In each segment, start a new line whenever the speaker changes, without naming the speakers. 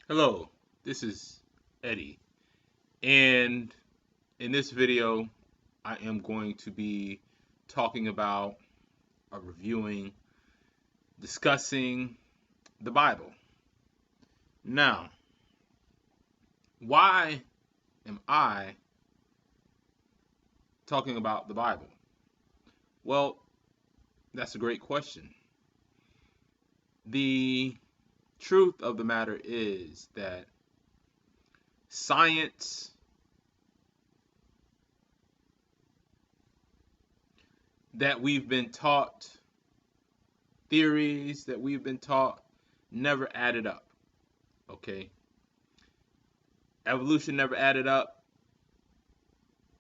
Hello, this is Eddie, and in this video, I am going to be talking about or reviewing, discussing the Bible. Now, why am I talking about the Bible? Well, that's a great question. The truth of the matter is that science that we've been taught, theories that we've been taught, never added up. Okay? Evolution never added up.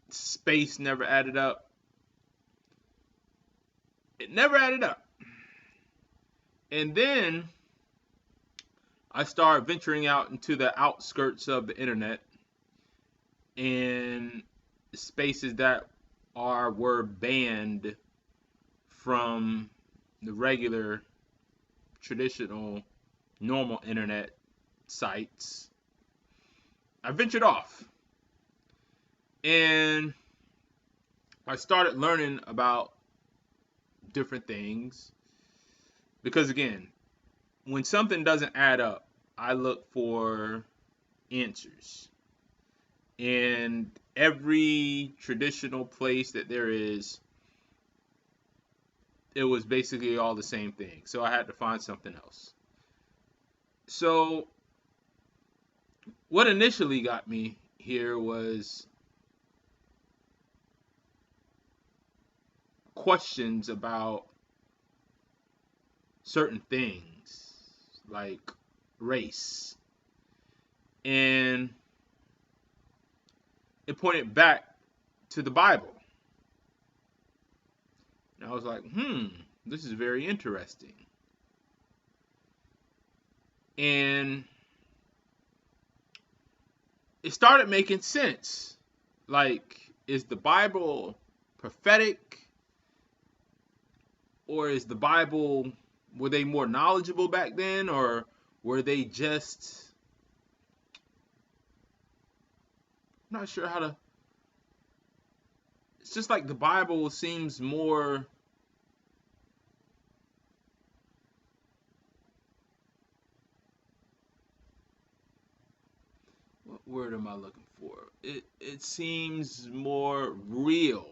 Space never added up. It never added up. And then I started venturing out into the outskirts of the internet and spaces that were banned from the regular traditional normal internet sites. I ventured off and I started learning about different things because, again, when something doesn't add up, I look for answers. And every traditional place that there is, it was basically all the same thing. So I had to find something else. So what initially got me here was questions about certain things like race. And it pointed back to the Bible. And I was like, this is very interesting. And it started making sense. Like, is the Bible prophetic? Or is the Bible, were they more knowledgeable back then? Or were they just, I'm not sure how to, it's just like the Bible seems more, what word am I looking for? It seems more real.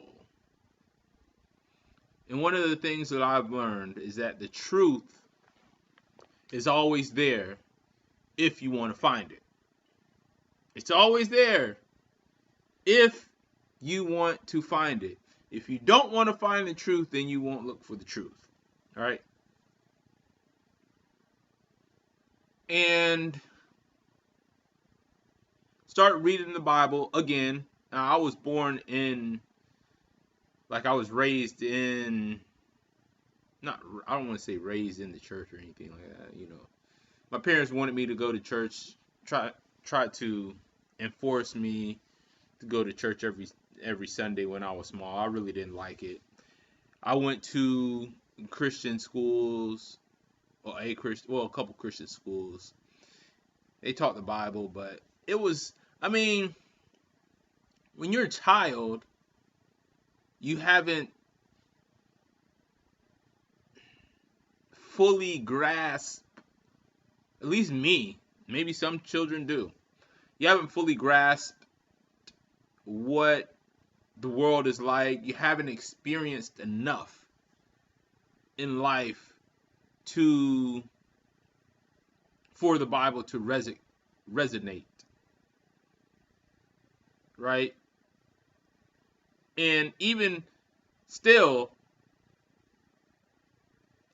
And one of the things that I've learned is that the truth is always there if you want to find it. It's always there if you want to find it. If you don't want to find the truth, then you won't look for the truth. All right? And start reading the Bible again. Now, I was born in, like, I was raised in, not, I don't want to say raised in the church or anything like that, you know. My parents wanted me to go to church, tried to enforce me to go to church every Sunday when I was small. I really didn't like it. I went to Christian schools, or a couple Christian schools. They taught the Bible, but it was, I mean, when you're a child, you haven't fully grasped, at least me, maybe some children do. You haven't fully grasped what the world is like. You haven't experienced enough in life for the Bible to resonate, right? And even still,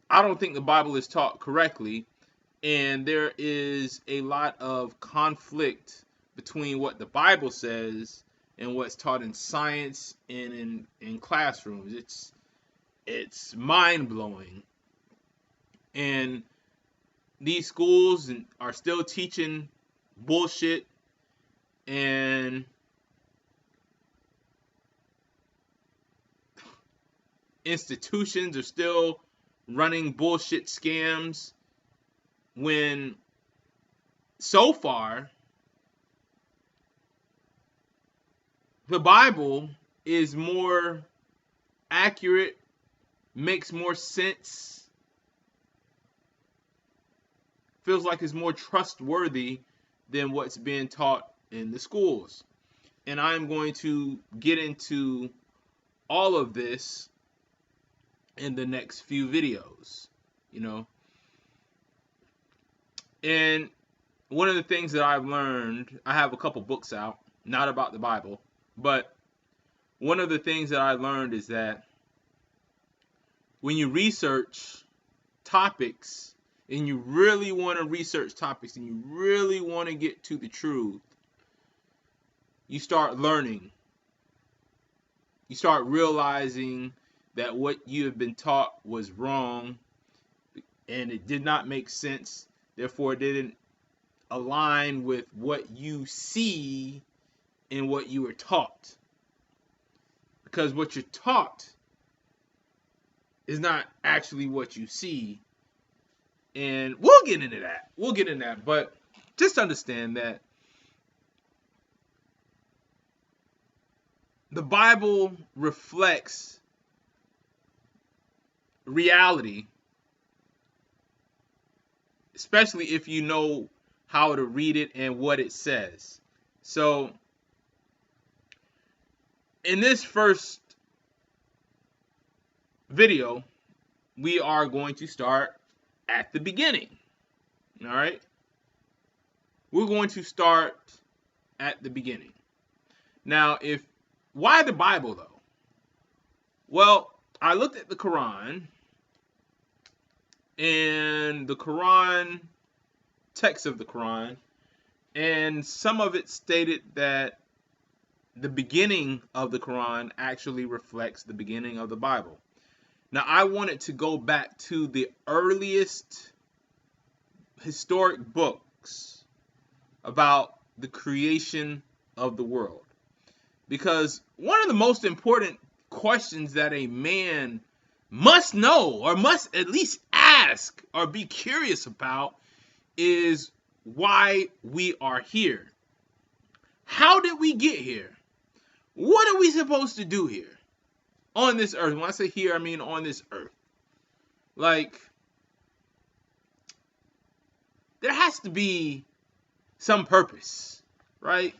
I don't think the Bible is taught correctly, and there is a lot of conflict between what the Bible says and what's taught in science and in classrooms. It's mind-blowing. And these schools are still teaching bullshit, and institutions are still running bullshit scams when so far, the Bible is more accurate, makes more sense, feels like it's more trustworthy than what's being taught in the schools. And I'm going to get into all of this in the next few videos, you know. And one of the things that I've learned, I have a couple books out, not about the Bible, but one of the things that I learned is that when you research topics, and you really want to research topics, and you really want to get to the truth, you start learning. You start realizing that what you have been taught was wrong, and it did not make sense. Therefore, it didn't align with what you see and what you were taught. Because what you're taught is not actually what you see. And we'll get into that. We'll get into that. But just understand that the Bible reflects reality, especially if you know how to read it and what it says. So, in this first video, we are going to start at the beginning. All right? We're going to start at the beginning. Now, why the Bible, though? Well, I looked at the Quran, and the Quran, text of the Quran, and some of it stated that the beginning of the Quran actually reflects the beginning of the Bible. Now, I wanted to go back to the earliest historic books about the creation of the world. Because one of the most important questions that a man must know, or must at least ask or be curious about, is why we are here. How did we get here? What are we supposed to do here on this earth? When I say here, I mean on this earth. Like, there has to be some purpose, right?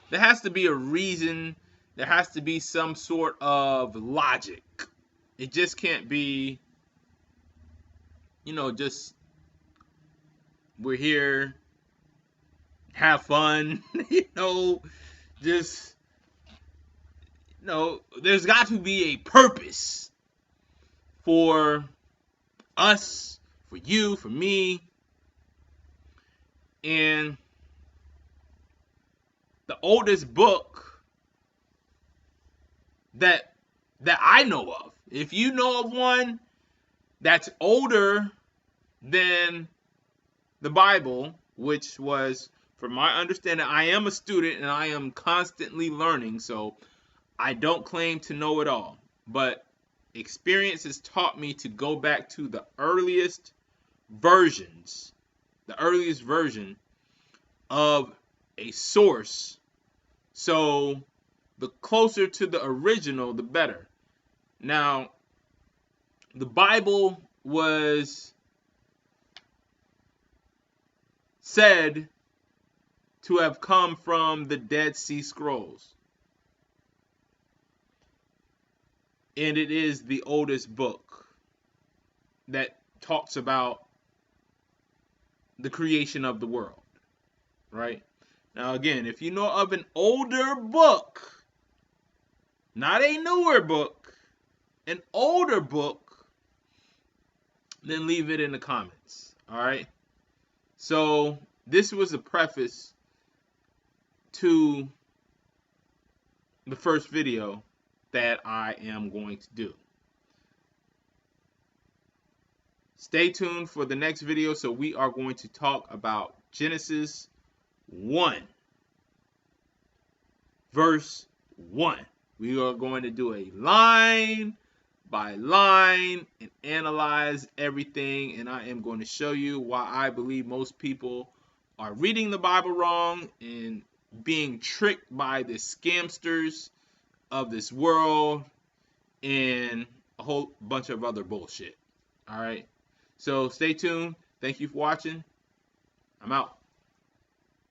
There has to be a reason. There has to be some sort of logic. It just can't be, just we're here, have fun, just, there's got to be a purpose for us, for you, for me. And the oldest book that I know of, if you know of one that's older than the Bible, which was, from my understanding, I am a student and I am constantly learning, so I don't claim to know it all. But experience has taught me to go back to the earliest versions, the earliest version of a source. So the closer to the original, the better. Now, the Bible was said to have come from the Dead Sea Scrolls. And it is the oldest book that talks about the creation of the world, right? Now, again, if you know of an older book, not a newer book, an older book, then leave it in the comments, all right? So this was a preface to the first video that I am going to do. Stay tuned for the next video. So we are going to talk about Genesis 1, verse 1. We are going to do a line by line and analyze everything, and I am going to show you why I believe most people are reading the Bible wrong and being tricked by the scamsters of this world and a whole bunch of other bullshit. All right. So stay tuned. Thank you for watching. I'm out.